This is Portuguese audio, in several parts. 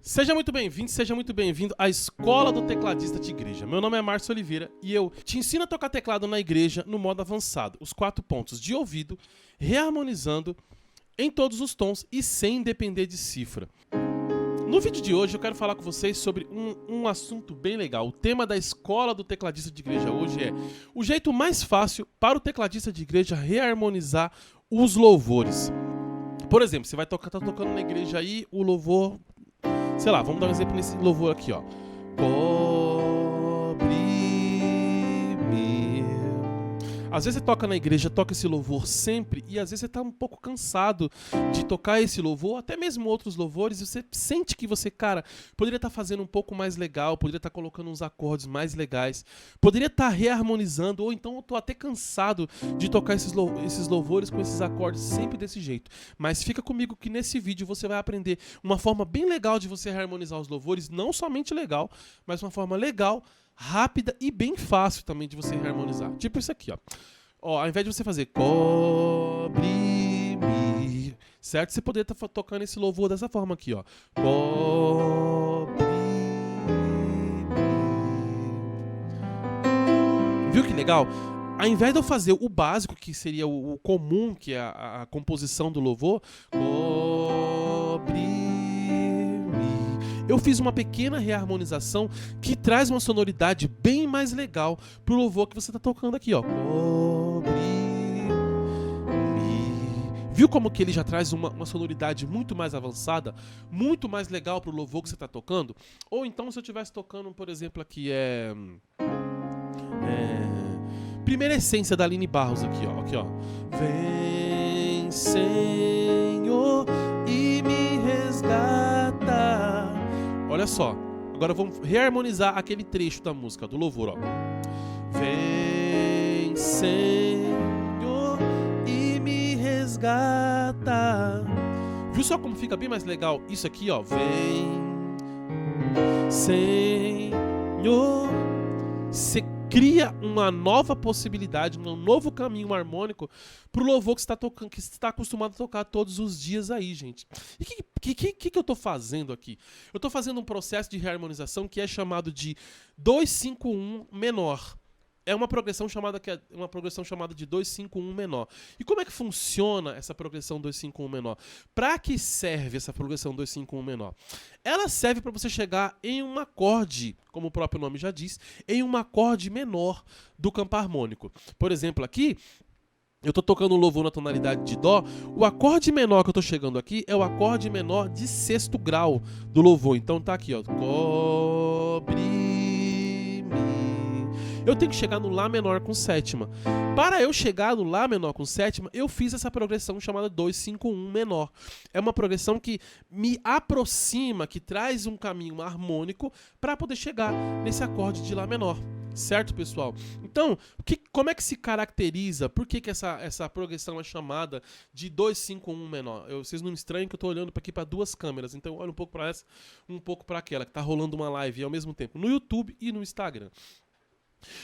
Seja muito bem-vindo à Escola do Tecladista de Igreja. Meu nome é Márcio Oliveira e eu te ensino a tocar teclado na igreja no modo avançado. Os 4 pontos de ouvido, reharmonizando em todos os tons e sem depender de cifra. No vídeo de hoje eu quero falar com vocês sobre um assunto bem legal. O tema da Escola do Tecladista de Igreja hoje é o jeito mais fácil para o tecladista de igreja reharmonizar os louvores. Por exemplo, você vai tá tocando na igreja aí, o louvor... Sei lá, vamos dar um exemplo nesse louvor aqui, ó. Cobre-me. Às vezes você toca na igreja, toca esse louvor sempre, e às vezes você tá um pouco cansado de tocar esse louvor, até mesmo outros louvores, e você sente que você, cara, poderia estar fazendo um pouco mais legal, poderia estar colocando uns acordes mais legais, poderia estar reharmonizando, ou então eu tô até cansado de tocar esses louvores com esses acordes sempre desse jeito. Mas fica comigo que nesse vídeo você vai aprender uma forma bem legal de você harmonizar os louvores, não somente legal, mas uma forma legal, rápida e bem fácil também de você harmonizar. Tipo isso aqui, ó. Ao invés de você fazer cobre-me, certo? Você poderia estar tocando esse louvor dessa forma aqui, ó. Cobre-me. Viu que legal? Ao invés de eu fazer o básico, que seria o comum, que é a composição do louvor, cobre-me, eu fiz uma pequena reharmonização que traz uma sonoridade bem mais legal pro louvor que você tá tocando aqui, ó. Cobre-me. Viu como que ele já traz uma sonoridade muito mais avançada, muito mais legal pro louvor que você tá tocando? Ou então se eu estivesse tocando, por exemplo, aqui Primeira Essência da Aline Barros aqui, ó. Aqui, ó. Vem, Senhor, e me resgata. Olha só, agora vamos reharmonizar aquele trecho da música, do louvor, ó. Vem, Senhor, e me resgata. Viu só como fica bem mais legal isso aqui, ó? Vem, Senhor. Você cria uma nova possibilidade, um novo caminho harmônico pro louvor que você está tocando, que você está acostumado a tocar todos os dias aí, gente. E o que eu tô fazendo aqui? Eu tô fazendo um processo de reharmonização que é chamado de 2-5-1 menor. É uma progressão chamada de 2-5-1 menor. E como é que funciona essa progressão 2-5-1 menor? Para que serve essa progressão 2-5-1 menor? Ela serve para você chegar em um acorde, como o próprio nome já diz, em um acorde menor do campo harmônico. Por exemplo, aqui eu tô tocando um louvor na tonalidade de dó, o acorde menor que eu tô chegando aqui é o acorde menor de 6º grau do louvor. Então tá aqui, ó. Cobre-me. Eu tenho que chegar no Lá menor com sétima. Para eu chegar no Lá menor com sétima, eu fiz essa progressão chamada 2-5-1 menor. É uma progressão que me aproxima, que traz um caminho harmônico para poder chegar nesse acorde de Lá menor. Certo, pessoal? Então, como é que se caracteriza? Por que essa progressão é chamada de 2-5-1 menor? Vocês não me estranhem que eu estou olhando aqui para 2 câmeras. Então, olha um pouco para essa, um pouco para aquela, que está rolando uma live ao mesmo tempo no YouTube e no Instagram.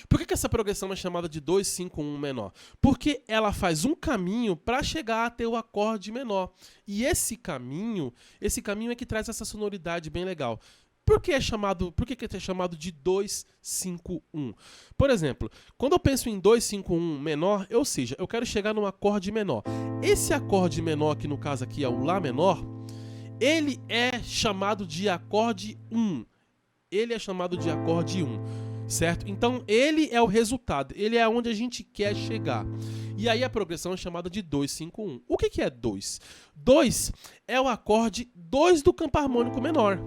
Por que essa progressão é chamada de 2-5-1 menor? Porque ela faz um caminho para chegar até o acorde menor. E esse caminho é que traz essa sonoridade bem legal. Por que é chamado de 2-5-1? Por exemplo, quando eu penso em 2-5-1 menor, ou seja, eu quero chegar num acorde menor. Esse acorde menor, que no caso aqui é o Lá menor, ele é chamado de acorde 1. Ele é chamado de acorde 1. Certo? Então ele é o resultado, ele é onde a gente quer chegar. E aí a progressão é chamada de 2-5-1. O que é 2? 2 é o acorde 2 do campo harmônico menor.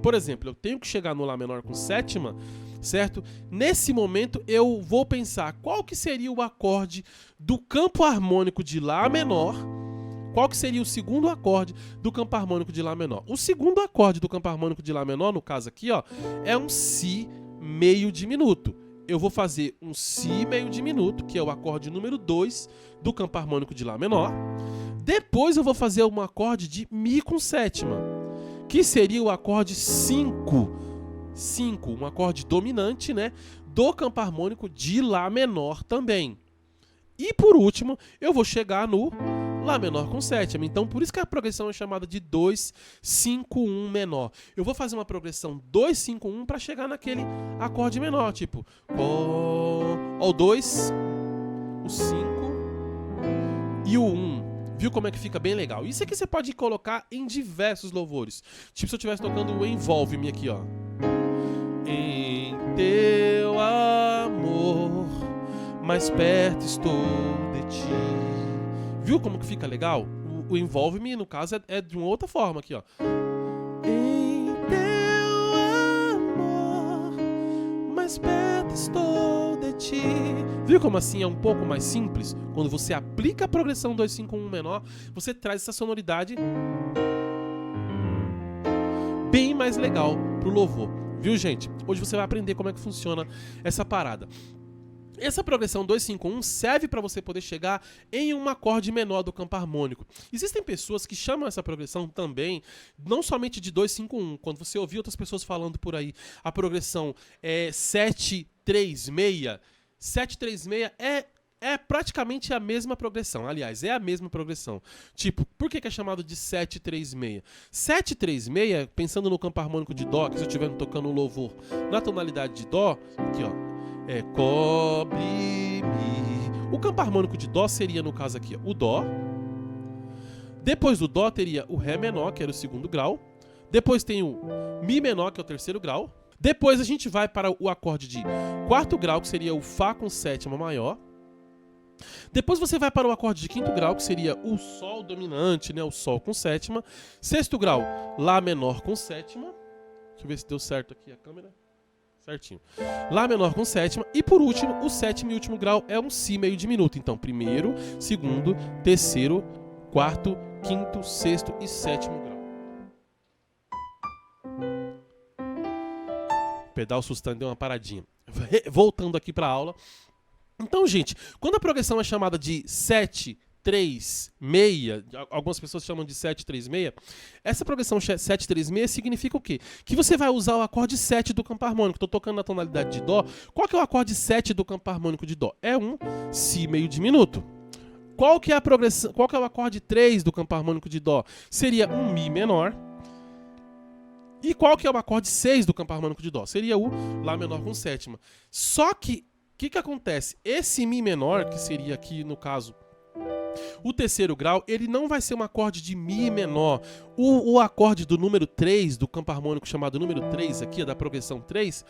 Por exemplo, eu tenho que chegar no Lá menor com sétima, certo? Nesse momento eu vou pensar qual que seria o acorde do campo harmônico de Lá menor. Qual que seria o segundo acorde do campo harmônico de Lá menor? O segundo acorde do campo harmônico de Lá menor, no caso aqui, ó, é um Si meio diminuto. Eu vou fazer um Si meio diminuto, que é o acorde número 2 do campo harmônico de Lá menor. Depois eu vou fazer um acorde de Mi com sétima, que seria o acorde 5, um acorde dominante, né, do campo harmônico de Lá menor também. E por último, eu vou chegar no Lá menor com sétima. Então, por isso que a progressão é chamada de 2, 5, 1 menor. Eu vou fazer uma progressão 2, 5, 1 para chegar naquele acorde menor, tipo, ó, o 2, o 5 e o 1. Viu como é que fica bem legal? Isso aqui você pode colocar em diversos louvores. Tipo se eu estivesse tocando o Envolve-me aqui, ó. Em teu amor, mais perto estou de ti. Viu como que fica legal? O Envolve-me, no caso, é de uma outra forma aqui, ó. Em teu amor, mais perto estou de ti. Viu como assim é um pouco mais simples? Quando você aplica a progressão 2, 5, 1 menor, você traz essa sonoridade bem mais legal pro louvor. Viu, gente? Hoje você vai aprender como é que funciona essa parada. Essa progressão 2, 5, 1 serve para você poder chegar em um acorde menor do campo harmônico. Existem pessoas que chamam essa progressão também, não somente de 2, 5, 1. Quando você ouvir outras pessoas falando por aí, a progressão é 7, 3, 6. 7, 3, 6 é praticamente a mesma progressão. Aliás, é a mesma progressão. Tipo, por que é chamado de 7, 3, 6? 7, 3, 6, pensando no campo harmônico de Dó, que se eu estiver tocando um louvor na tonalidade de Dó, aqui ó, é cobre-me. O campo harmônico de Dó seria, no caso aqui, o Dó. Depois do Dó teria o Ré menor, que era o segundo grau. Depois tem o Mi menor, que é o terceiro grau. Depois a gente vai para o acorde de quarto grau, que seria o Fá com sétima maior. Depois você vai para o acorde de quinto grau, que seria o Sol dominante, né? O Sol com sétima. Sexto grau, Lá menor com sétima. Deixa eu ver se deu certo aqui a câmera. Certinho. Lá menor com sétima. E por último, o sétimo e último grau é um Si meio diminuto. Então, primeiro, segundo, terceiro, quarto, quinto, sexto e sétimo grau. O pedal sustando deu uma paradinha. Voltando aqui para a aula. Então, gente, quando a progressão é chamada de 7, 3, 6, algumas pessoas chamam de 7, 3, 6, essa progressão 7, 3, 6 significa o quê? Que você vai usar o acorde 7 do campo harmônico. Estou tocando na tonalidade de Dó. Qual que é o acorde 7 do campo harmônico de Dó? É um Si meio diminuto. Qual que é a progressão? Qual que é o acorde 3 do campo harmônico de Dó? Seria um Mi menor. E qual que é o acorde 6 do campo harmônico de Dó? Seria o Lá menor com sétima. Só que, o que acontece? Esse Mi menor, que seria aqui, no caso, o terceiro grau, ele não vai ser um acorde de Mi menor. O acorde do número 3, do campo harmônico chamado número 3, aqui, da progressão 3,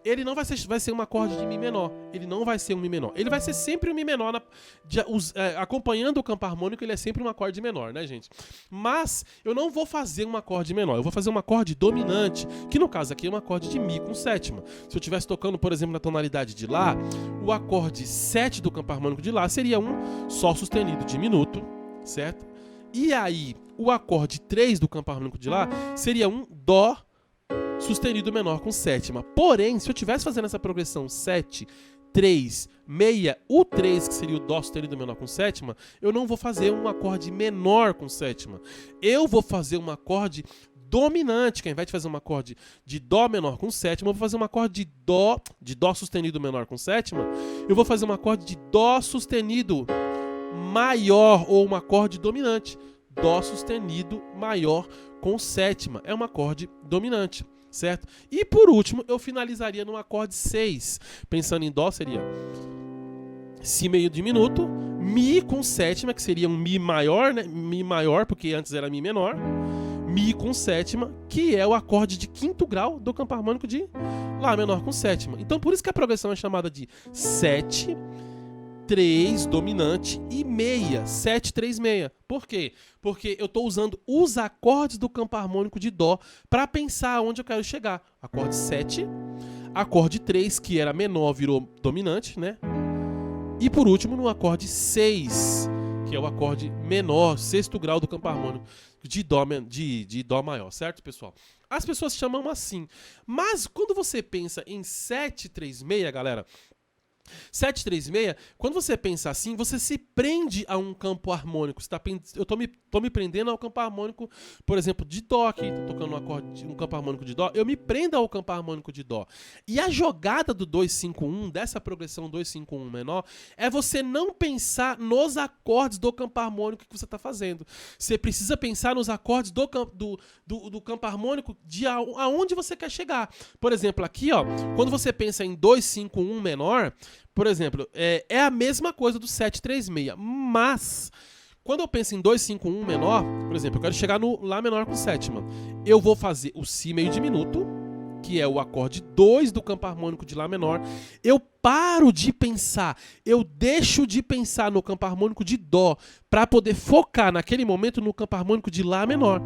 ele não vai ser um acorde de Mi menor. Ele não vai ser um Mi menor. Ele vai ser sempre um Mi menor. Acompanhando o campo harmônico, ele é sempre um acorde menor, né, gente? Mas eu não vou fazer um acorde menor. Eu vou fazer um acorde dominante, que no caso aqui é um acorde de Mi com sétima. Se eu estivesse tocando, por exemplo, na tonalidade de Lá, o acorde 7 do campo harmônico de Lá seria um Sol sustenido diminuto, certo? E aí, o acorde 3 do campo harmônico de Lá seria um Dó sustenido menor com sétima. Porém, se eu estivesse fazendo essa progressão 7, 3, 6, o 3, que seria o Dó sustenido menor com sétima, eu não vou fazer um acorde menor com sétima. Eu vou fazer um acorde dominante, que ao invés de fazer um acorde de Dó menor com sétima, eu vou fazer um acorde de Dó sustenido menor com sétima, eu vou fazer um acorde de Dó sustenido maior, ou um acorde dominante. Dó sustenido maior com sétima. É um acorde dominante, certo? E por último, eu finalizaria no acorde 6. Pensando em Dó, seria Si meio diminuto, Mi com sétima, que seria um Mi maior, né? Mi maior, porque antes era Mi menor. Mi com sétima, que é o acorde de quinto grau do campo harmônico de Lá menor com sétima. Então, por isso que a progressão é chamada de 7, 3 dominante e 6, 7, 3, 6. Por quê? Porque eu estou usando os acordes do campo harmônico de Dó para pensar onde eu quero chegar. Acorde 7, acorde 3, que era menor, virou dominante, né? E por último, no acorde 6, que é o acorde menor, sexto grau do campo harmônico de Dó maior, certo, pessoal? As pessoas chamam assim. Mas quando você pensa em 7, 3, 6, galera, 736, quando você pensa assim, você se prende a um campo harmônico. Eu tô me prendendo ao campo harmônico, por exemplo, de Dó aqui, tô tocando um campo harmônico de Dó, eu me prendo ao campo harmônico de Dó. E a jogada do 2-5-1, dessa progressão 2-5-1 menor, é você não pensar nos acordes do campo harmônico que você está fazendo. Você precisa pensar nos acordes do campo harmônico de aonde você quer chegar. Por exemplo, aqui, ó, quando você pensa em 2-5-1 menor, por exemplo, é a mesma coisa do 736, mas quando eu penso em 2-5-1 menor, por exemplo, eu quero chegar no Lá menor com sétima, eu vou fazer o Si meio diminuto, que é o acorde 2 do campo harmônico de Lá menor, eu paro de pensar, eu deixo de pensar no campo harmônico de Dó, para poder focar naquele momento no campo harmônico de Lá menor,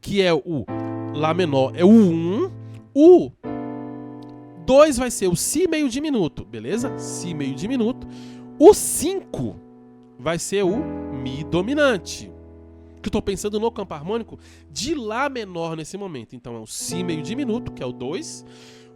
que é o Lá menor, é o 1, o 2 vai ser o Si meio diminuto, beleza? Si meio diminuto. O 5 vai ser o Mi dominante, que eu tô pensando no campo harmônico de Lá menor nesse momento. Então é o Si meio diminuto, que é o 2.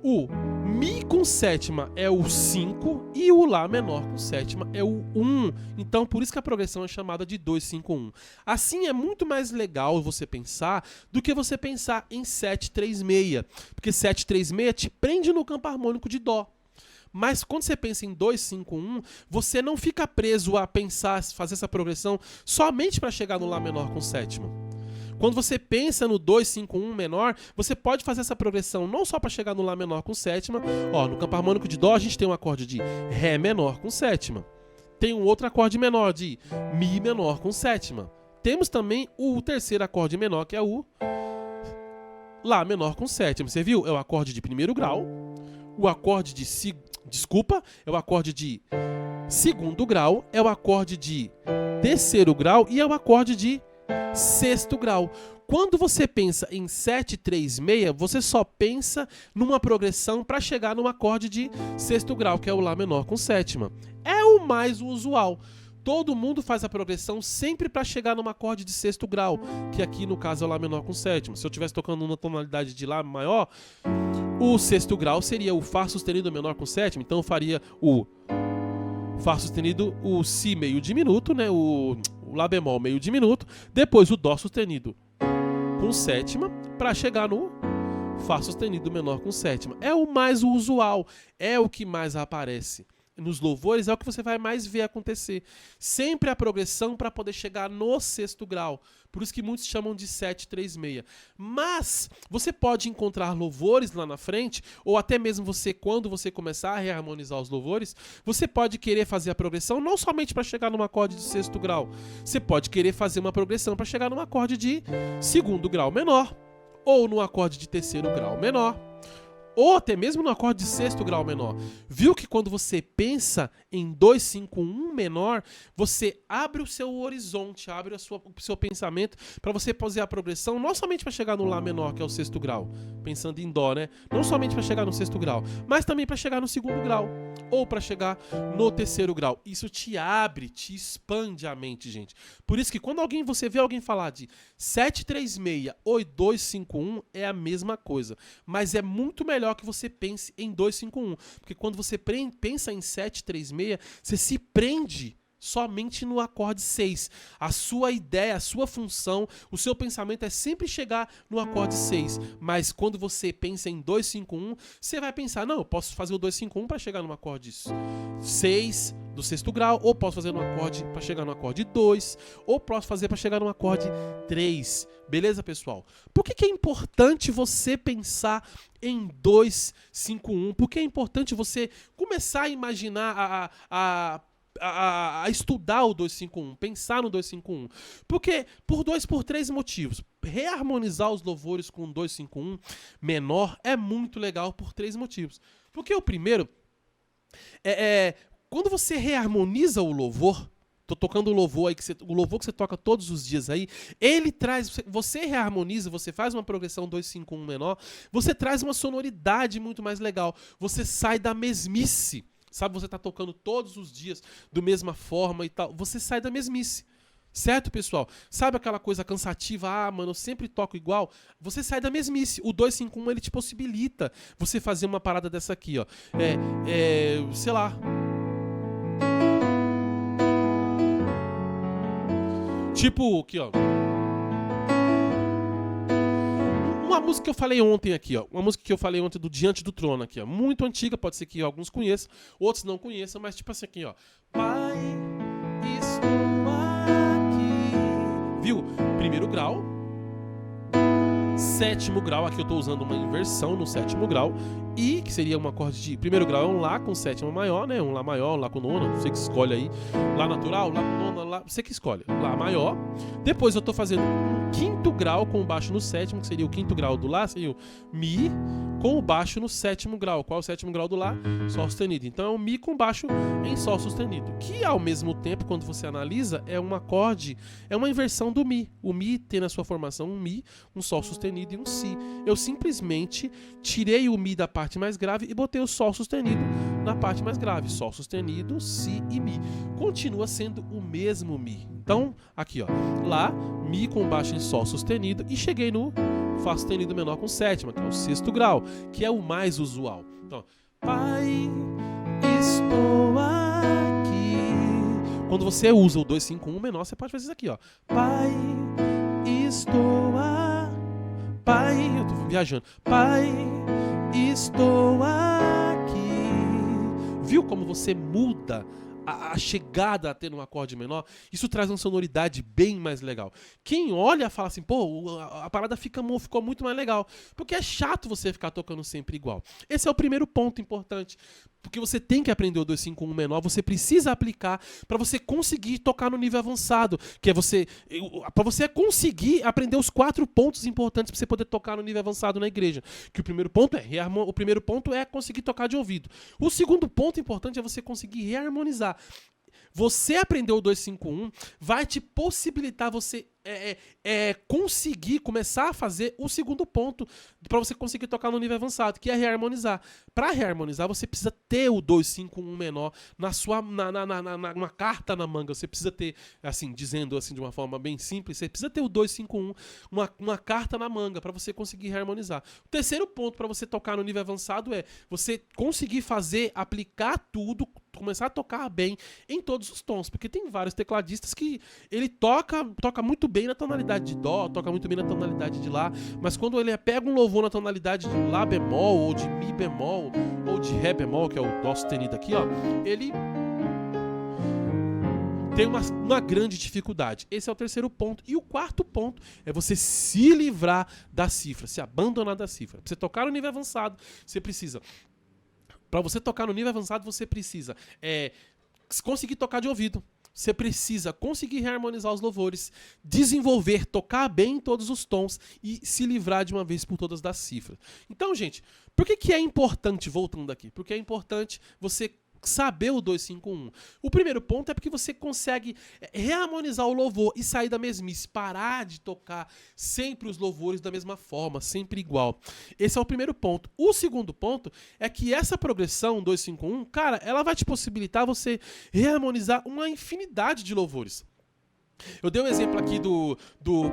O Mi com sétima é o 5 e o Lá menor com sétima é o 1. Então, por isso que a progressão é chamada de 2-5-1. Assim, é muito mais legal você pensar do que você pensar em 7-3-6. Porque 7-3-6 te prende no campo harmônico de Dó. Mas quando você pensa em 2-5-1, você não fica preso a pensar, fazer essa progressão somente para chegar no Lá menor com sétima. Quando você pensa no 2-5-1 menor, você pode fazer essa progressão não só para chegar no Lá menor com sétima. Ó, no campo harmônico de Dó, a gente tem um acorde de Ré menor com sétima. Tem um outro acorde menor de Mi menor com sétima. Temos também o terceiro acorde menor, que é o Lá menor com sétima. Você viu? É o acorde de primeiro grau, o acorde de é o acorde de segundo grau, é o acorde de terceiro grau e é o acorde de sexto grau. Quando você pensa em 7-3-6, você só pensa numa progressão para chegar num acorde de sexto grau, que é o Lá menor com sétima. É o mais usual. Todo mundo faz a progressão sempre para chegar num acorde de sexto grau, que aqui no caso é o Lá menor com sétima. Se eu estivesse tocando numa tonalidade de Lá maior, o sexto grau seria o Fá sustenido menor com sétima, então eu faria o Fá sustenido, o Si meio diminuto, né? O Lá bemol meio diminuto, depois o Dó sustenido com sétima, para chegar no Fá sustenido menor com sétima. É o mais usual, é o que mais aparece. Nos louvores é o que você vai mais ver acontecer. Sempre a progressão para poder chegar no sexto grau. Por isso que muitos chamam de 7-3-6. Mas você pode encontrar louvores lá na frente, ou até mesmo você, quando você começar a reharmonizar os louvores, você pode querer fazer a progressão não somente para chegar num acorde de sexto grau. Você pode querer fazer uma progressão para chegar num acorde de segundo grau menor, ou num acorde de terceiro grau menor, ou até mesmo no acorde de sexto grau menor. Viu que quando você pensa em 2-5-1 menor, você abre o seu horizonte, abre o seu pensamento para você fazer a progressão, não somente para chegar no Lá menor, que é o sexto grau, pensando em Dó, né? Não somente para chegar no sexto grau, mas também para chegar no segundo grau, ou para chegar no terceiro grau. Isso te abre, te expande a mente, gente. Por isso que quando você vê alguém falar de 7-3-6 ou 2-5-1, é a mesma coisa, mas é muito melhor que você pense em 2-5-1, porque quando você pensa em 7-3-6, você se prende somente no acorde 6. A sua ideia, a sua função, o seu pensamento é sempre chegar no acorde 6. Mas quando você pensa em 2-5-1, você vai pensar, não, eu posso fazer o 2-5-1 para chegar no acorde 6 do sexto grau, ou posso fazer no acorde para chegar no acorde 2, ou posso fazer para chegar no acorde 3. Beleza, pessoal? Por que é importante você pensar em 2-5-1? Por que é importante você começar a imaginar, a estudar o 2-5-1, pensar no 2-5-1? Porque por 3 motivos. Reharmonizar os louvores com 2-5-1 menor é muito legal por 3 motivos. Porque o primeiro quando você reharmoniza o louvor, tô tocando o louvor aí, o louvor que você toca todos os dias aí, ele traz, você reharmoniza, você faz uma progressão 2-5-1 menor, você traz uma sonoridade muito mais legal, você sai da mesmice, sabe, você tá tocando todos os dias da mesma forma e tal, você sai da mesmice. Certo, pessoal? Sabe aquela coisa cansativa? Ah, mano, eu sempre toco igual. Você sai da mesmice. O 2-5-1, ele te possibilita você fazer uma parada dessa aqui, ó. Sei lá. Tipo, aqui, ó. Uma música que eu falei ontem aqui, ó. Uma música que eu falei ontem do Diante do Trono aqui, ó. Muito antiga, pode ser que alguns conheçam, outros não conheçam, mas tipo assim aqui, ó. Pai, estou aqui. Viu? Primeiro grau. Sétimo grau, aqui eu tô usando uma inversão no sétimo grau. E, que seria um acorde de primeiro grau, é um Lá com sétima maior, né? Um Lá maior, um Lá com nona, você que escolhe aí. Lá natural, Lá com nona, Lá, você que escolhe. Lá maior. Depois eu tô fazendo um quinto grau com o baixo no sétimo, que seria o quinto grau do Lá, seria o Mi, com o baixo no sétimo grau. Qual é o sétimo grau do Lá? Sol sustenido. Então é um Mi com baixo em Sol sustenido. Que ao mesmo tempo, quando você analisa, é um acorde, é uma inversão do Mi. O Mi tem na sua formação um Mi, um Sol sustenido e um Si. Eu simplesmente tirei o Mi da parte mais grave e botei o Sol sustenido na parte mais grave. Sol sustenido, Si e Mi. Continua sendo o mesmo Mi. Então, aqui ó, Lá, Mi com baixo em Sol sustenido e cheguei no Fá sustenido menor com sétima, que é o sexto grau, que é o mais usual. Então, Pai, estou aqui. Quando você usa o 2-5-1 menor, você pode fazer isso aqui, ó. Pai, estou aqui. Pai, eu tô viajando. Pai, estou aqui. Viu como você muda a chegada a ter um acorde menor? Isso traz uma sonoridade bem mais legal. Quem olha fala assim, pô, a parada ficou muito mais legal. Porque é chato você ficar tocando sempre igual. Esse é o primeiro ponto importante. Porque você tem que aprender o 2-5-1 menor, você precisa aplicar para você conseguir tocar no nível avançado, que é para você conseguir aprender os 4 pontos importantes para você poder tocar no nível avançado na igreja. Que o primeiro ponto é conseguir tocar de ouvido. O segundo ponto importante é você conseguir reharmonizar. Você aprender o 2-5-1 vai te possibilitar você conseguir começar a fazer o segundo ponto para você conseguir tocar no nível avançado, que é reharmonizar. Para reharmonizar, você precisa ter o 2-5-1 menor numa carta na manga. Você precisa ter, assim, dizendo assim de uma forma bem simples, você precisa ter o 2-5-1, uma carta na manga para você conseguir reharmonizar. O terceiro ponto para você tocar no nível avançado é você conseguir aplicar tudo, começar a tocar bem em todos os tons, porque tem vários tecladistas que ele toca muito bem na tonalidade de Dó, toca muito bem na tonalidade de Lá, mas quando ele pega um louvor na tonalidade de Lá bemol, ou de Mi bemol, ou de Ré bemol, que é o Dó sustenido aqui, ó, ele tem uma grande dificuldade. Esse é o terceiro ponto. E o quarto ponto é você se livrar da cifra, se abandonar da cifra. Pra você tocar no nível avançado, você precisa... Para você tocar no nível avançado, você precisa conseguir tocar de ouvido. Você precisa conseguir reharmonizar os louvores, desenvolver, tocar bem em todos os tons e se livrar de uma vez por todas da cifra. Então, gente, por que é importante, voltando aqui? Porque é importante você saber o 2-5-1. O primeiro ponto é porque você consegue reharmonizar o louvor e sair da mesmice, parar de tocar sempre os louvores da mesma forma, sempre igual. Esse é o primeiro ponto. O segundo ponto é que essa progressão 2-5-1, cara, ela vai te possibilitar você reharmonizar uma infinidade de louvores. Eu dei um exemplo aqui do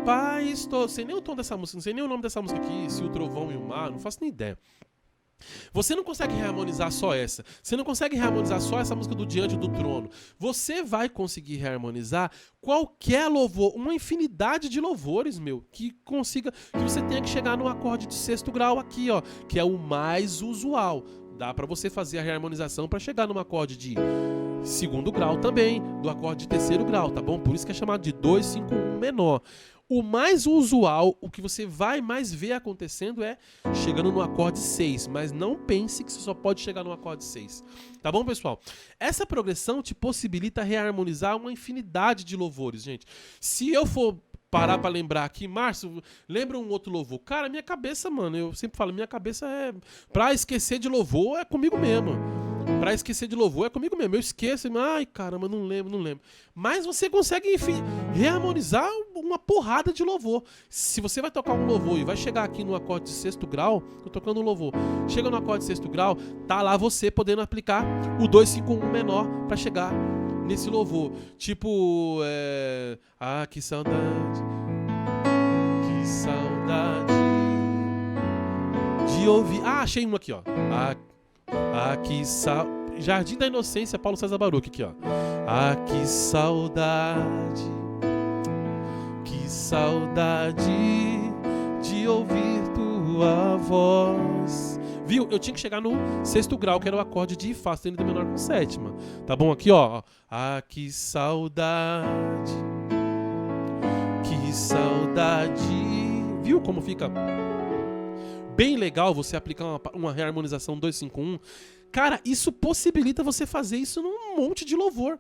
Pai, estou... Sei nem o tom dessa música, não sei nem o nome dessa música aqui, Se o Trovão e o Mar, não faço nem ideia. Você não consegue reharmonizar só essa. Você não consegue reharmonizar só essa música do Diante do Trono. Você vai conseguir reharmonizar qualquer louvor, uma infinidade de louvores, que você tenha que chegar no acorde de sexto grau aqui, ó, que é o mais usual. Dá pra você fazer a reharmonização pra chegar num acorde de segundo grau também, do acorde de terceiro grau, tá bom? Por isso que é chamado de 2-5-1 menor. O mais usual, o que você vai mais ver acontecendo é chegando no acorde 6, mas não pense que você só pode chegar no acorde 6. Tá bom, pessoal? Essa progressão te possibilita reharmonizar uma infinidade de louvores, gente. Se eu for parar pra lembrar aqui, Márcio, lembra um outro louvor? Cara, minha cabeça, mano, eu sempre falo, minha cabeça pra esquecer de louvor é comigo mesmo. Pra esquecer de louvor é comigo mesmo. Eu esqueço, ai caramba, não lembro. Mas você consegue, enfim, reharmonizar uma porrada de louvor. Se você vai tocar um louvor e vai chegar aqui no acorde de sexto grau, tô tocando um louvor, chega no acorde de sexto grau, tá lá você podendo aplicar o 2-5-1 menor pra chegar nesse louvor. Tipo, que saudade, que saudade de ouvir. Achei um aqui, ó. Que Jardim da Inocência, Paulo César Baruch aqui, ó. Que saudade saudade de ouvir tua voz. Viu? Eu tinha que chegar no sexto grau, que era o acorde de Fá sustenido menor com sétima. Tá bom? Aqui, ó. Ah, que saudade. Que saudade. Viu como fica bem legal você aplicar uma reharmonização 2-5-1? Cara, isso possibilita você fazer isso num monte de louvor.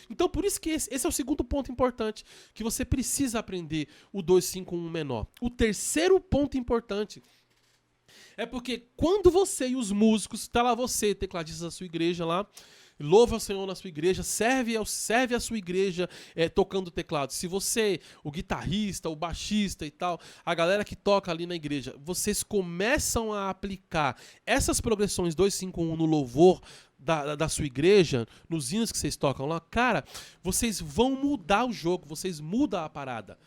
Então, por isso que esse é o segundo ponto importante, que você precisa aprender o 2-5-1 menor. O terceiro ponto importante é porque quando você e os músicos, tá lá você, tecladista da sua igreja lá, louva o Senhor na sua igreja, serve a sua igreja tocando teclado. Se você, o guitarrista, o baixista e tal, a galera que toca ali na igreja, vocês começam a aplicar essas progressões 2-5-1 no louvor da sua igreja, nos hinos que vocês tocam lá, cara, vocês vão mudar o jogo, vocês mudam a parada.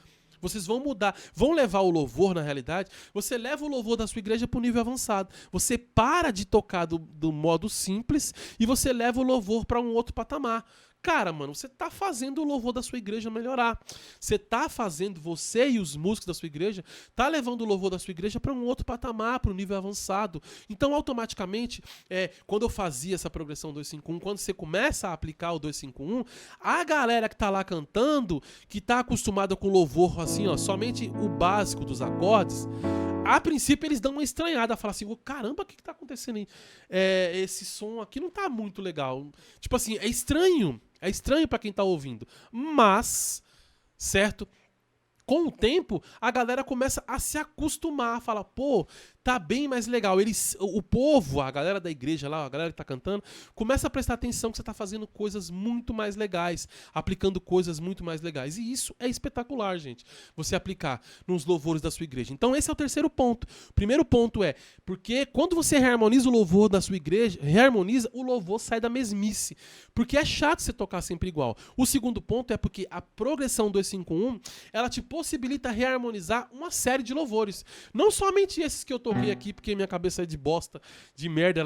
Vocês vão mudar, vão levar o louvor, na realidade, você leva o louvor da sua igreja para o nível avançado. Você para de tocar do modo simples e você leva o louvor para um outro patamar. Cara, mano, você tá fazendo o louvor da sua igreja melhorar. Você tá fazendo, você e os músicos da sua igreja, tá levando o louvor da sua igreja para um outro patamar, para um nível avançado. Então, automaticamente, quando eu fazia essa progressão 2-5-1, quando você começa a aplicar o 2-5-1, a galera que tá lá cantando, que tá acostumada com louvor, assim, ó, somente o básico dos acordes, a princípio eles dão uma estranhada, falam assim, caramba, o que tá acontecendo aí? Esse som aqui não tá muito legal. Tipo assim, é estranho pra quem tá ouvindo, mas, certo? Com o tempo, a galera começa a se acostumar, fala, pô, tá bem mais legal. O povo, a galera da igreja lá, a galera que tá cantando, começa a prestar atenção que você tá fazendo coisas muito mais legais, aplicando coisas muito mais legais. E isso é espetacular, gente, você aplicar nos louvores da sua igreja. Então esse é o terceiro ponto. O primeiro ponto é, porque quando você reharmoniza o louvor da sua igreja, o louvor sai da mesmice, porque é chato você tocar sempre igual. O segundo ponto é porque a progressão 2-5-1, ela te possibilita reharmonizar uma série de louvores. Não somente esses que eu toquei aqui, porque minha cabeça é de bosta, de merda,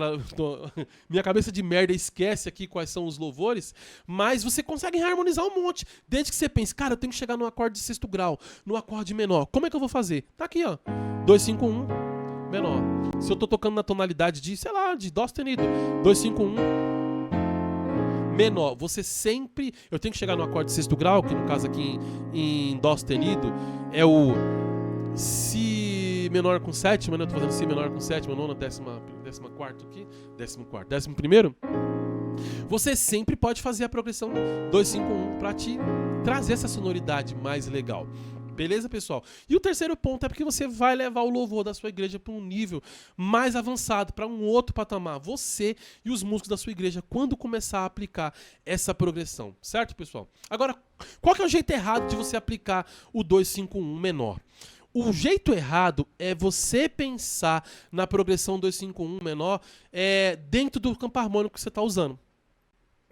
minha cabeça de merda esquece aqui quais são os louvores, mas você consegue reharmonizar um monte, desde que você pense, cara, eu tenho que chegar no acorde de sexto grau, no acorde menor. Como é que eu vou fazer? Tá aqui, ó. 2-5-1 menor. Se eu tô tocando na tonalidade de, sei lá, de dó sustenido, 2-5-1 menor, você sempre... Eu tenho que chegar no acorde de sexto grau, que no caso aqui em dó sustenido é o si menor com sétima, né? Eu tô fazendo si menor com sétima, nona, décima quarto aqui, décimo primeiro. Você sempre pode fazer a progressão 2-5-1 para te trazer essa sonoridade mais legal. Beleza, pessoal? E o terceiro ponto é porque você vai levar o louvor da sua igreja para um nível mais avançado, para um outro patamar. Você e os músicos da sua igreja, quando começar a aplicar essa progressão. Certo, pessoal? Agora, qual que é o jeito errado de você aplicar o 2-5-1 menor? O jeito errado é você pensar na progressão 2-5-1 menor dentro do campo harmônico que você está usando.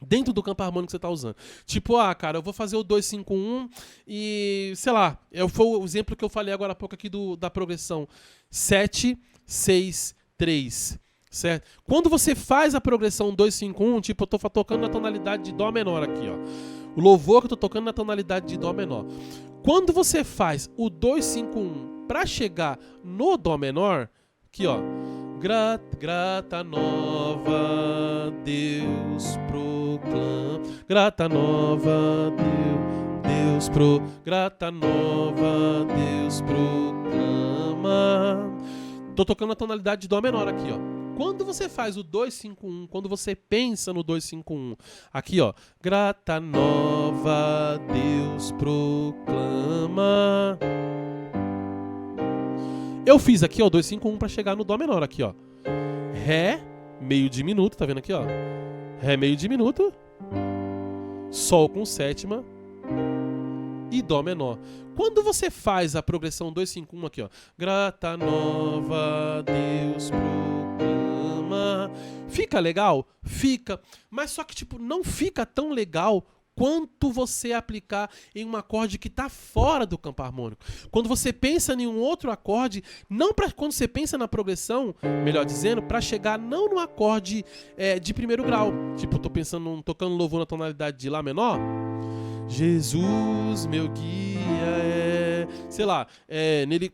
Dentro do campo harmônico que você está usando. Tipo, cara, eu vou fazer o 2-5-1 e, sei lá, foi o exemplo que eu falei agora há pouco aqui da progressão 7-6-3, certo? Quando você faz a progressão 2-5-1, tipo, eu tô tocando na tonalidade de dó menor aqui, ó. O louvor que eu tô tocando na tonalidade de dó menor. Quando você faz o 2-5-1 para chegar no dó menor, aqui, ó. Grata nova, Deus proclama. Grata nova, grata nova, Deus proclama. Tô tocando a tonalidade de dó menor aqui, ó. Quando você faz o 2-5-1, quando você pensa no 2-5-1, aqui, ó. Grata nova, Deus proclama. Eu fiz aqui, ó, 2-5-1 pra chegar no dó menor aqui, ó. Ré, meio diminuto, tá vendo aqui, ó? Ré meio diminuto, Sol com sétima e dó menor. Quando você faz a progressão 2-5-1 aqui, ó. Grata nova, Deus proclama. Fica legal? Fica. Mas só que, tipo, não fica tão legal quanto você aplicar em um acorde que está fora do campo harmônico. Quando você pensa em um outro acorde, não para quando você pensa na progressão, melhor dizendo, para chegar não no acorde de primeiro grau. Tipo, tô pensando, tocando louvor na tonalidade de Lá menor. Jesus, meu guia sei lá, nele...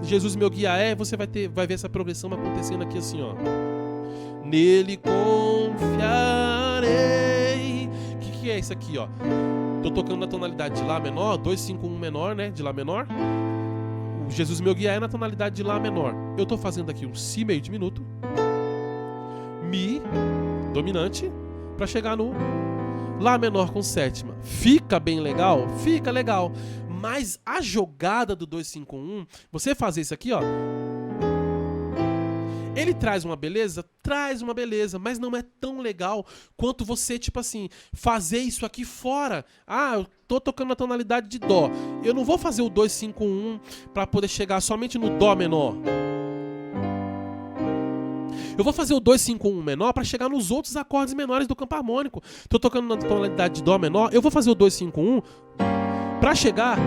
Jesus meu guia você vai ver essa progressão acontecendo aqui assim, ó. Nele confiarei. O que é isso aqui, ó? Tô tocando na tonalidade de Lá menor, 2, 5, 1 menor, né? De Lá menor. O Jesus meu guia na tonalidade de Lá menor. Eu tô fazendo aqui um Si meio diminuto, Mi dominante, pra chegar no Lá menor com sétima. Fica bem legal? Fica legal. Mas a jogada do 2-5-1, você fazer isso aqui, ó, ele traz uma beleza? Traz uma beleza, mas não é tão legal quanto você, tipo assim, fazer isso aqui fora. Ah, eu tô tocando na tonalidade de Dó. Eu não vou fazer o 2-5-1 pra poder chegar somente no Dó menor. Eu vou fazer o 2-5-1 menor pra chegar nos outros acordes menores do campo harmônico. Tô tocando na tonalidade de Dó menor, eu vou fazer o 2-5-1 pra chegar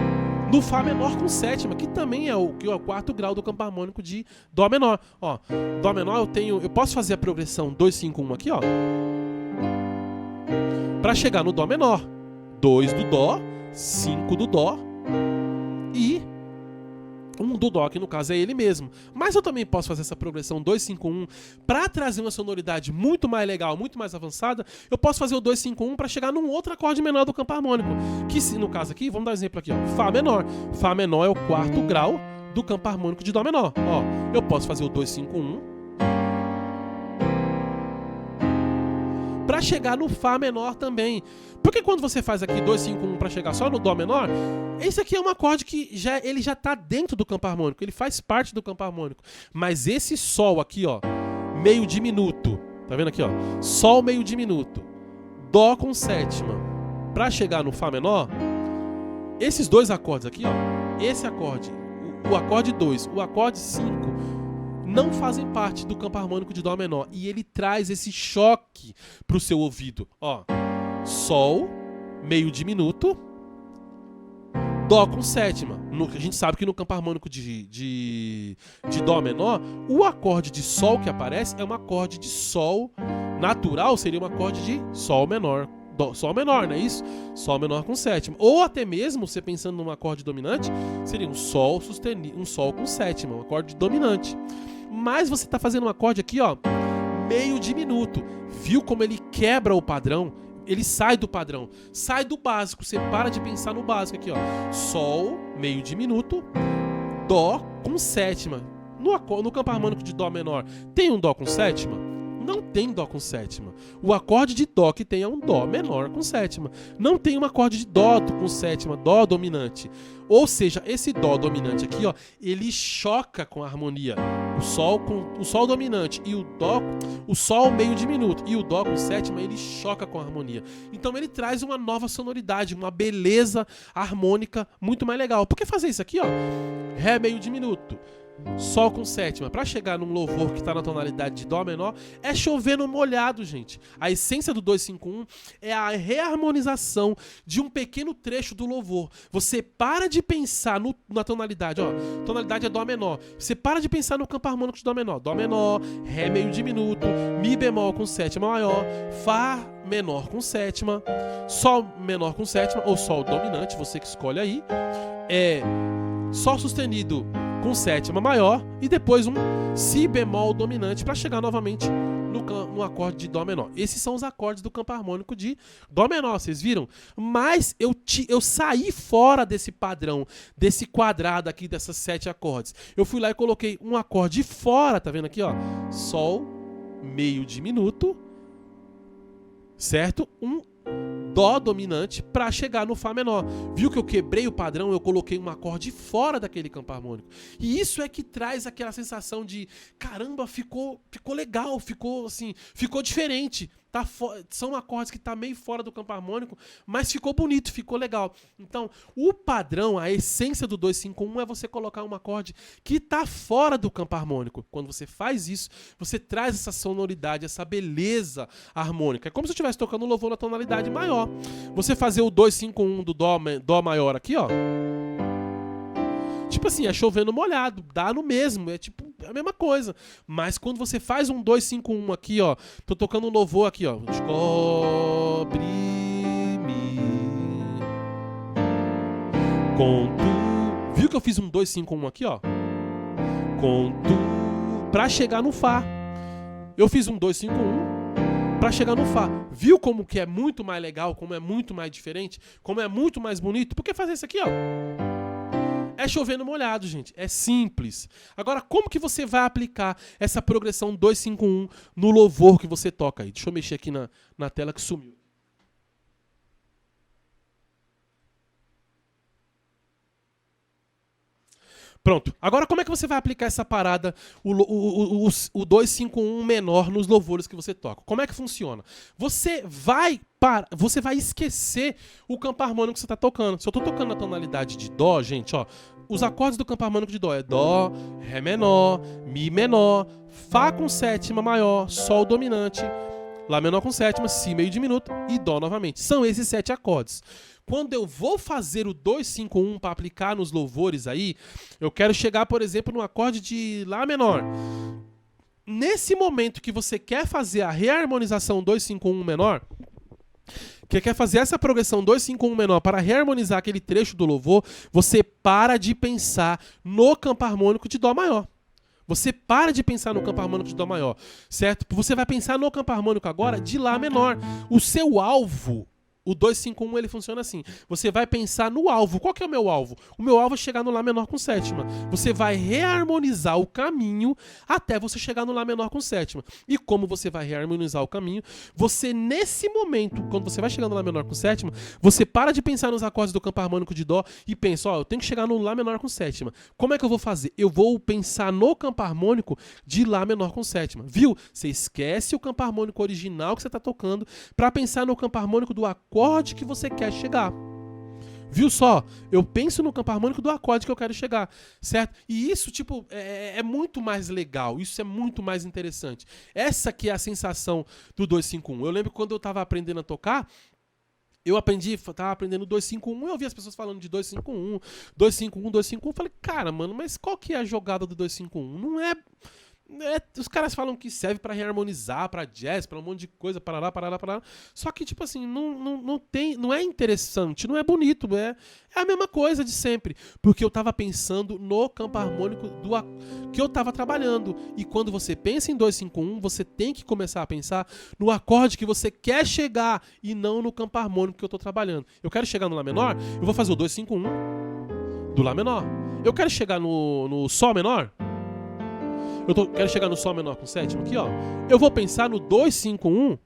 no Fá menor com sétima, que também é o quarto grau do campo harmônico de Dó menor. Ó, Dó menor eu posso fazer a progressão 2-5-1 aqui, ó, pra chegar no Dó menor. 2 do Dó, 5 do Dó e 1 do Dó, que no caso é ele mesmo. Mas eu também posso fazer essa progressão 2-5-1 para trazer uma sonoridade muito mais legal, muito mais avançada. Eu posso fazer o 2-5-1 para chegar num outro acorde menor do campo harmônico, que no caso aqui, vamos dar um exemplo aqui, ó, Fá menor. Fá menor é o quarto grau do campo harmônico de Dó menor. Ó, eu posso fazer o 2-5-1 para chegar no Fá menor também. Porque quando você faz aqui 2-5-1 para chegar só no Dó menor, esse aqui é um acorde que ele já tá dentro do campo harmônico, ele faz parte do campo harmônico. Mas esse Sol aqui, ó, meio diminuto, tá vendo aqui, ó? Sol meio diminuto, Dó com sétima, para chegar no Fá menor, esses dois acordes aqui, ó, esse acorde, o acorde 2, o acorde 5, não fazem parte do campo harmônico de Dó menor. E ele traz esse choque pro seu ouvido. Ó, Sol, meio diminuto, Dó com sétima. A gente sabe que no campo harmônico de Dó menor, o acorde de Sol que aparece é um acorde de Sol natural, seria um acorde de Sol menor. Sol menor, não é isso? Sol menor com sétima. Ou até mesmo, você pensando num acorde dominante, seria um Sol sustenido, um Sol com sétima, um acorde dominante. Mas você está fazendo um acorde aqui, ó, meio diminuto. Viu como ele quebra o padrão? Ele sai do padrão, sai do básico. Você para de pensar no básico aqui, ó. Sol, meio diminuto, Dó com sétima. No campo harmônico de Dó menor, tem um Dó com sétima? Não tem Dó com sétima. O acorde de Dó que tem é um Dó menor com sétima. Não tem um acorde de Dó com sétima, Dó dominante. Ou seja, esse Dó dominante aqui, ó, ele choca com a harmonia. O Sol dominante e o Sol meio diminuto e o Dó com sétima, ele choca com a harmonia. Então ele traz uma nova sonoridade, uma beleza harmônica muito mais legal. Por que fazer isso aqui, ó? Ré meio diminuto, Sol com sétima, pra chegar num louvor que tá na tonalidade de Dó menor, é chover no molhado, gente. A essência do 2-5-1 é a reharmonização de um pequeno trecho do louvor. Você para de pensar na tonalidade, ó, tonalidade é Dó menor. Você para de pensar no campo harmônico de Dó menor, Ré meio diminuto, Mi bemol com sétima maior, Fá menor com sétima, Sol menor com sétima, ou Sol dominante, você que escolhe aí, Sol sustenido com sétima maior e depois um Si bemol dominante para chegar novamente no acorde de Dó menor. Esses são os acordes do campo harmônico de Dó menor, vocês viram? Mas eu saí fora desse padrão, desse quadrado aqui, dessas 7 acordes. Eu fui lá e coloquei um acorde fora, tá vendo aqui, ó? Sol meio diminuto, certo? Um Dó dominante para chegar no Fá menor. Viu que eu quebrei o padrão, eu coloquei um acorde fora daquele campo harmônico. E isso é que traz aquela sensação de, caramba, ficou legal, ficou diferente. São acordes que tá meio fora do campo harmônico, mas ficou bonito, ficou legal. Então, o padrão, a essência do 2-5-1 é você colocar um acorde que tá fora do campo harmônico. Quando você faz isso, você traz essa sonoridade, essa beleza harmônica. É como se eu estivesse tocando um louvor na tonalidade maior. Você fazer o 2-5-1 do Dó maior aqui, ó. Tipo assim, é chovendo molhado, dá no mesmo, é tipo a mesma coisa. Mas quando você faz um 2-5-1 aqui, ó, tô tocando um louvor aqui, ó. Descobre-me com tu. Viu que eu fiz um 2, 5, 1 aqui, ó? Com tu. Pra chegar no Fá. Eu fiz um 2, 5, 1 pra chegar no Fá. Viu como que é muito mais legal, como é muito mais diferente, como é muito mais bonito? Por que fazer isso aqui, ó? É chover no molhado, gente. É simples. Agora, como que você vai aplicar essa progressão 2, 5, 1 no louvor que você toca aí? Deixa eu mexer aqui na tela que sumiu. Pronto. Agora, como é que você vai aplicar essa parada, o 2, 5, 1 menor nos louvores que você toca? Como é que funciona? Você vai esquecer o campo harmônico que você está tocando. Se eu estou tocando na tonalidade de Dó, gente, ó, os acordes do campo harmônico de Dó é Dó, Ré menor, Mi menor, Fá com sétima maior, Sol dominante, Lá menor com sétima, Si meio diminuto e Dó novamente. São esses 7 acordes. Quando eu vou fazer o 2, 5, 1 para aplicar nos louvores aí, eu quero chegar, por exemplo, no acorde de Lá menor. Nesse momento que você quer fazer a reharmonização 2, 5, 1 menor, que quer fazer essa progressão 2, 5, 1 menor para reharmonizar aquele trecho do louvor, você para de pensar no campo harmônico de Dó maior. Você para de pensar no campo harmônico de Dó maior, certo? Você vai pensar no campo harmônico agora de Lá menor. O seu alvo, o 2, 5, 1, ele funciona assim. Você vai pensar no alvo. Qual que é o meu alvo? O meu alvo é chegar no Lá menor com sétima. Você vai reharmonizar o caminho até você chegar no Lá menor com sétima. E como você vai reharmonizar o caminho, você nesse momento, quando você vai chegar no Lá menor com sétima, você para de pensar nos acordes do campo harmônico de Dó e pensa, ó, eu tenho que chegar no Lá menor com sétima. Como é que eu vou fazer? Eu vou pensar no campo harmônico de Lá menor com sétima. Viu? Você esquece o campo harmônico original que você está tocando para pensar no campo harmônico do acorde que você quer chegar. Viu só? Eu penso no campo harmônico do acorde que eu quero chegar, certo? E isso, tipo, é muito mais legal, isso é muito mais interessante. Essa que é a sensação do 2-5-1. Eu lembro que quando eu tava aprendendo a tocar, tava aprendendo 2-5-1, eu ouvi as pessoas falando de 2-5-1, 2-5-1, 2-5-1, falei, cara, mano, mas qual que é a jogada do 2-5-1? Não é... os caras falam que serve pra reharmonizar, pra jazz, pra um monte de coisa, parará. Só que, tipo assim, não é interessante, não é bonito, é a mesma coisa de sempre. Porque eu tava pensando no campo harmônico que eu tava trabalhando. E quando você pensa em 2-5-1, você tem que começar a pensar no acorde que você quer chegar e não no campo harmônico que eu tô trabalhando. Eu quero chegar no Lá menor, eu vou fazer o 2-5-1 do Lá menor. Eu quero chegar no Sol menor, quero chegar no Sol menor com sétima aqui, ó. Eu vou pensar no 2-5-1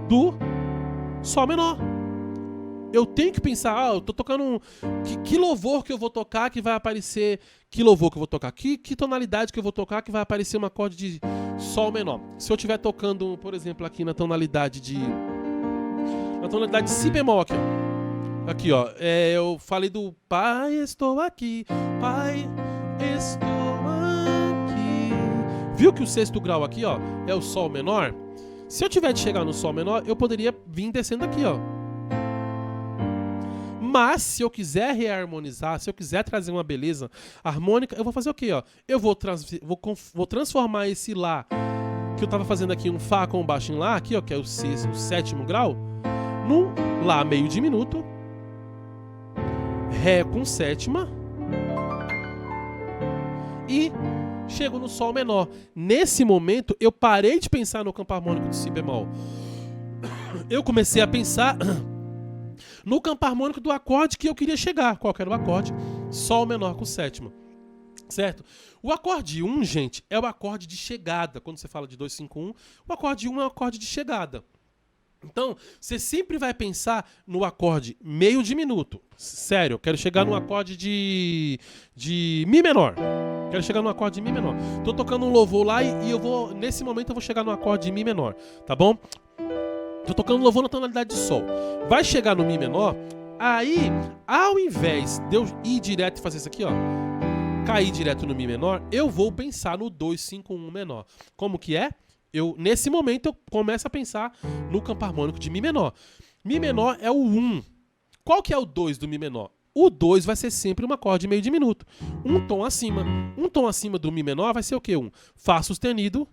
do Sol menor. Eu tenho que pensar, eu tô tocando que louvor que eu vou tocar que vai aparecer, que louvor que eu vou tocar, que tonalidade que eu vou tocar que vai aparecer um acorde de Sol menor. Se eu estiver tocando, por exemplo, aqui na tonalidade de Si bemol aqui, ó. Aqui, ó. Eu falei do Pai, estou aqui, Pai, estou. Viu que o 6º grau aqui, ó, é o Sol menor? Se eu tiver de chegar no Sol menor, eu poderia vir descendo aqui, ó. Mas, se eu quiser reharmonizar, se eu quiser trazer uma beleza harmônica, eu vou fazer o quê, ó? Eu vou transformar esse Lá, que eu tava fazendo aqui, um Fá com baixo em Lá, aqui, ó, que é o 7º grau, num Lá meio diminuto, Ré com sétima e chego no Sol menor. Nesse momento, eu parei de pensar no campo harmônico de Si bemol. Eu comecei a pensar no campo harmônico do acorde que eu queria chegar. Qual que era o acorde? Sol menor com sétima. Certo? O acorde 1, gente, é o acorde de chegada. Quando você fala de 2-5-1, o acorde 1 é o acorde de chegada. Então, você sempre vai pensar no acorde meio diminuto. Sério, eu quero chegar no acorde de Mi menor. Quero chegar no acorde de Mi menor. Tô tocando um louvor lá e nesse momento eu vou chegar no acorde de Mi menor, tá bom? Tô tocando um louvor na tonalidade de Sol. Vai chegar no Mi menor, aí, ao invés de eu ir direto e fazer isso aqui, ó, cair direto no Mi menor, eu vou pensar no 2-5-1 menor. Como que é? Nesse momento eu começo a pensar no campo harmônico de Mi menor. Mi menor é o 1. Qual que é o 2 do Mi menor? O 2 vai ser sempre um acorde meio diminuto. Um tom acima. Um tom acima do Mi menor vai ser o quê? Um Fá sustenido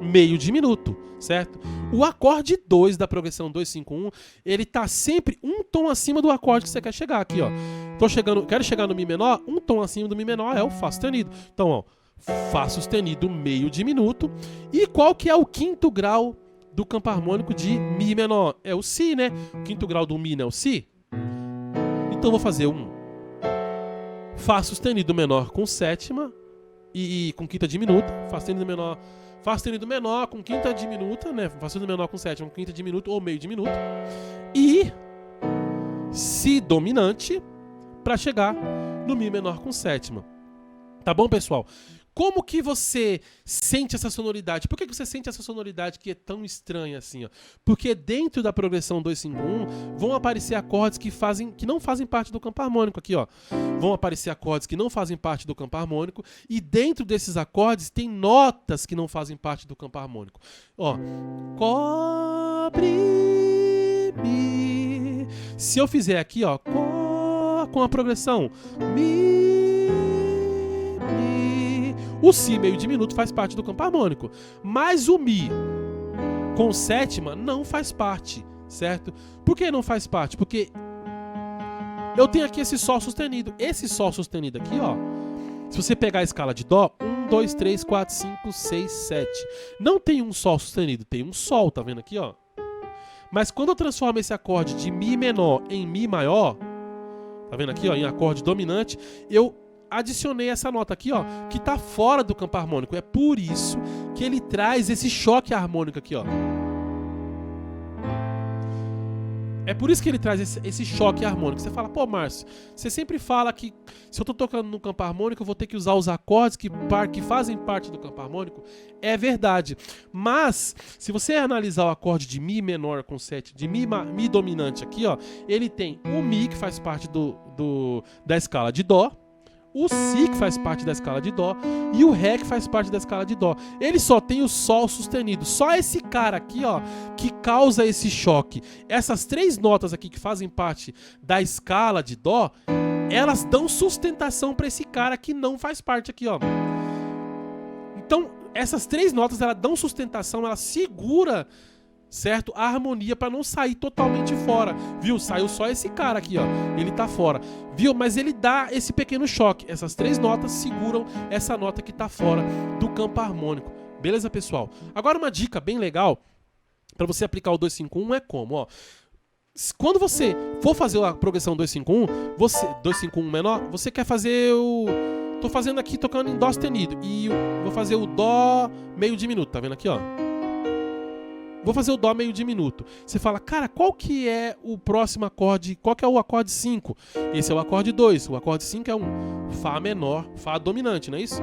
meio diminuto, certo? O acorde 2 da progressão 2-5-1, ele tá sempre um tom acima do acorde que você quer chegar aqui, ó. Quero chegar no Mi menor, um tom acima do Mi menor é o Fá sustenido. Então, ó, Fá sustenido meio diminuto. E qual que é o quinto grau do campo harmônico de Mi menor? É o Si, né? O quinto grau do Mi, né? O Si. Então, eu vou fazer um Fá sustenido menor com sétima e com quinta diminuta. Fá sustenido menor com quinta diminuta, né? Fá sustenido menor com sétima, com quinta diminuta ou meio diminuto. E Si dominante para chegar no Mi menor com sétima. Tá bom, pessoal? Como que você sente essa sonoridade? Por que você sente essa sonoridade que é tão estranha assim? Ó? Porque dentro da progressão 2-5-1 vão aparecer acordes que não fazem parte do campo harmônico aqui, ó. Vão aparecer acordes que não fazem parte do campo harmônico e dentro desses acordes tem notas que não fazem parte do campo harmônico. Ó, cobre-me. Se eu fizer aqui, ó, com a progressão Mi, o Si meio diminuto faz parte do campo harmônico, mas o Mi com sétima não faz parte, certo? Por que não faz parte? Porque eu tenho aqui esse Sol sustenido. Esse Sol sustenido aqui, ó, se você pegar a escala de Dó, 1, 2, 3, 4, 5, 6, 7. Não tem um Sol sustenido, tem um Sol, tá vendo aqui, ó? Mas quando eu transformo esse acorde de Mi menor em Mi maior, tá vendo aqui, ó, em acorde dominante, eu adicionei essa nota aqui, ó, que tá fora do campo harmônico. É por isso que ele traz esse choque harmônico aqui, ó. É por isso que ele traz esse choque harmônico. Você fala, pô, Márcio, você sempre fala que se eu tô tocando no campo harmônico, eu vou ter que usar os acordes que fazem parte do campo harmônico. É verdade. Mas, se você analisar o acorde de Mi menor com 7, de Mi dominante aqui, ó, ele tem o Mi, que faz parte da escala de Dó, o Si, que faz parte da escala de Dó, e o Ré, que faz parte da escala de Dó. Ele só tem o Sol sustenido. Só esse cara aqui, ó, que causa esse choque. Essas três notas aqui que fazem parte da escala de Dó, elas dão sustentação para esse cara que não faz parte aqui, ó. Então, essas três notas, elas dão sustentação, ela segura, certo? A harmonia para não sair totalmente fora, viu? Saiu só esse cara aqui, ó, ele tá fora, viu? Mas ele dá esse pequeno choque. Essas três notas seguram essa nota que tá fora do campo harmônico. Beleza, pessoal? Agora uma dica bem legal para você aplicar o 2-5-1 é como, ó. Quando você for fazer a progressão 2-5-1, 2-5-1 menor, você quer fazer o... Tô fazendo aqui tocando em Dó sustenido e vou fazer o Dó meio diminuto, tá vendo aqui, ó? Vou fazer o Dó meio diminuto. Você fala, cara, qual que é o próximo acorde? Qual que é o acorde 5? Esse é o acorde 2. O acorde 5 é um Fá menor, Fá dominante, não é isso?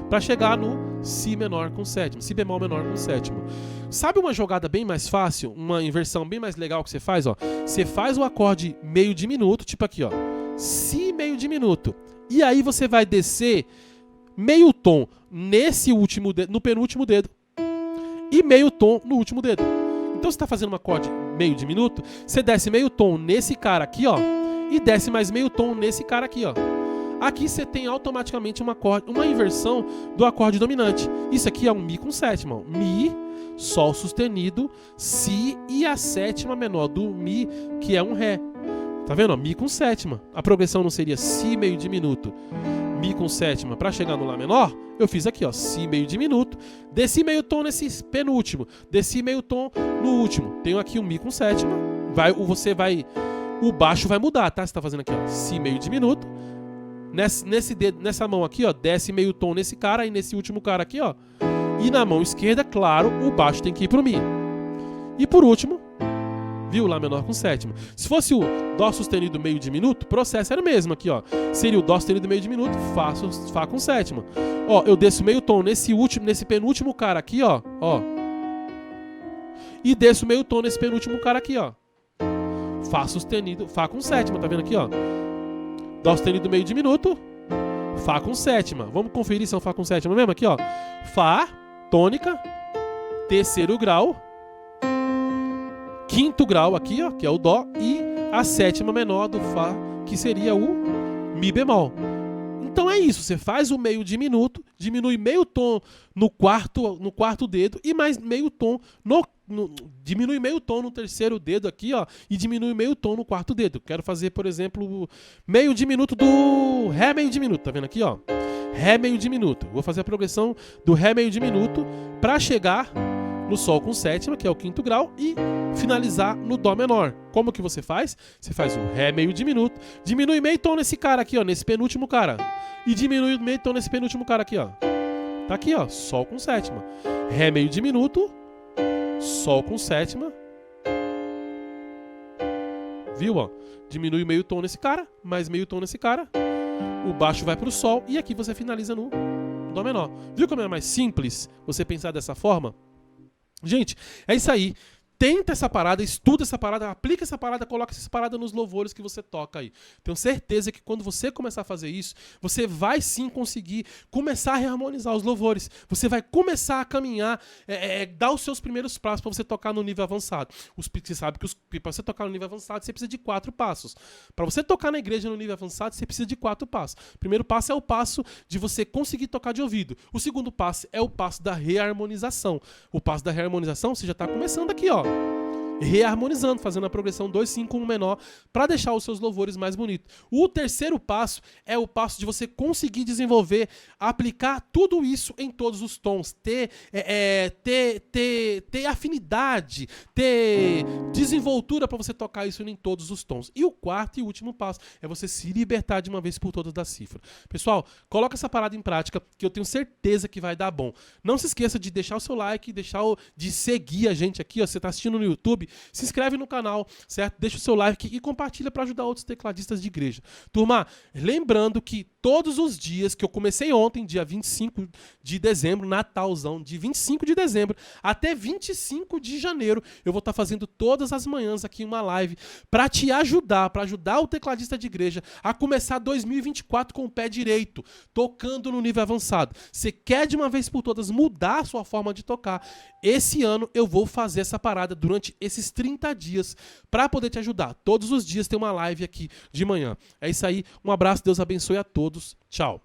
Para chegar no Si menor com sétima, Si bemol menor com sétima. Sabe uma jogada bem mais fácil? Uma inversão bem mais legal que você faz? Ó? Você faz o acorde meio diminuto, tipo aqui, ó, Si meio diminuto. E aí você vai descer meio tom nesse último dedo, no penúltimo dedo, e meio tom no último dedo. Então você está fazendo um acorde meio diminuto, você desce meio tom nesse cara aqui, ó, e desce mais meio tom nesse cara aqui, ó. Aqui você tem automaticamente uma inversão do acorde dominante. Isso aqui é um Mi com sétima, ó. Mi, Sol sustenido, Si e a sétima menor do Mi, que é um Ré. Tá vendo? Ó, Mi com sétima. A progressão não seria Si meio diminuto, Mi com sétima para chegar no Lá menor? Eu fiz aqui, ó, Si meio diminuto, desci meio tom nesse penúltimo, desci meio tom no último. Tenho aqui um Mi com sétima, o baixo vai mudar, tá? Você tá fazendo aqui, ó, Si meio diminuto, nessa mão aqui, ó, desce meio tom nesse cara e nesse último cara aqui, ó. E na mão esquerda, claro, o baixo tem que ir pro Mi. E por último, viu? Lá menor com sétima. Se fosse o Dó sustenido meio diminuto, o processo era o mesmo aqui, ó. Seria o Dó sustenido meio diminuto, Fá com sétima. Ó, eu desço meio tom nesse penúltimo cara aqui, ó. E desço meio tom nesse penúltimo cara aqui, ó. Fá sustenido, Fá com sétima, tá vendo aqui, ó? Dó sustenido meio diminuto, Fá com sétima. Vamos conferir se é um Fá com sétima mesmo aqui, ó. Fá, tônica, terceiro grau, quinto grau aqui, ó, que é o Dó, e a sétima menor do Fá, que seria o Mi bemol. Então é isso, você faz o meio diminuto, diminui meio tom no quarto dedo e mais meio tom diminui meio tom no terceiro dedo aqui, ó, e diminui meio tom no quarto dedo. Quero fazer, por exemplo, meio diminuto do Ré meio diminuto, tá vendo aqui, ó? Ré meio diminuto. Vou fazer a progressão do Ré meio diminuto para chegar no Sol com sétima, que é o quinto grau, e finalizar no Dó menor. Como que você faz? Você faz o Ré meio diminuto, diminui meio tom nesse cara aqui, ó, nesse penúltimo cara, e diminui meio tom nesse penúltimo cara aqui, ó. Tá aqui, ó, Sol com sétima. Ré meio diminuto, Sol com sétima. Viu, ó? Diminui meio tom nesse cara, mais meio tom nesse cara. O baixo vai pro Sol e aqui você finaliza no Dó menor. Viu como é mais simples você pensar dessa forma? Gente, é isso aí. Tenta essa parada, estuda essa parada, aplica essa parada, coloca essa parada nos louvores que você toca aí. Tenho certeza que quando você começar a fazer isso, você vai sim conseguir começar a reharmonizar os louvores. Você vai começar a caminhar, dar os seus primeiros passos para você tocar no nível avançado. Você sabe que para você tocar no nível avançado, você precisa de 4 passos. Para você tocar na igreja no nível avançado, você precisa de 4 passos. O primeiro passo é o passo de você conseguir tocar de ouvido. O segundo passo é o passo da reharmonização. O passo da reharmonização, você já está começando aqui, ó. Reharmonizando, fazendo a progressão 2, 5, 1 menor para deixar os seus louvores mais bonitos. O terceiro passo é o passo de você conseguir desenvolver, aplicar tudo isso em todos os tons, ter afinidade, ter desenvoltura para você tocar isso em todos os tons. E o quarto e último passo é você se libertar de uma vez por todas da cifra. Pessoal, coloca essa parada em prática que eu tenho certeza que vai dar bom. Não se esqueça de deixar o seu like, de seguir a gente aqui, ó, você está assistindo no YouTube, se inscreve no canal, certo? Deixa o seu like e compartilha para ajudar outros tecladistas de igreja. Turma, lembrando que todos os dias que eu comecei ontem, dia 25 de dezembro, Natalzão, de 25 de dezembro até 25 de janeiro, eu vou estar fazendo todas as manhãs aqui uma live para te ajudar, para ajudar o tecladista de igreja a começar 2024 com o pé direito, tocando no nível avançado. Você quer de uma vez por todas mudar a sua forma de tocar? Esse ano eu vou fazer essa parada durante esses 30 dias para poder te ajudar. Todos os dias tem uma live aqui de manhã. É isso aí, um abraço, Deus abençoe a todos. Tchau.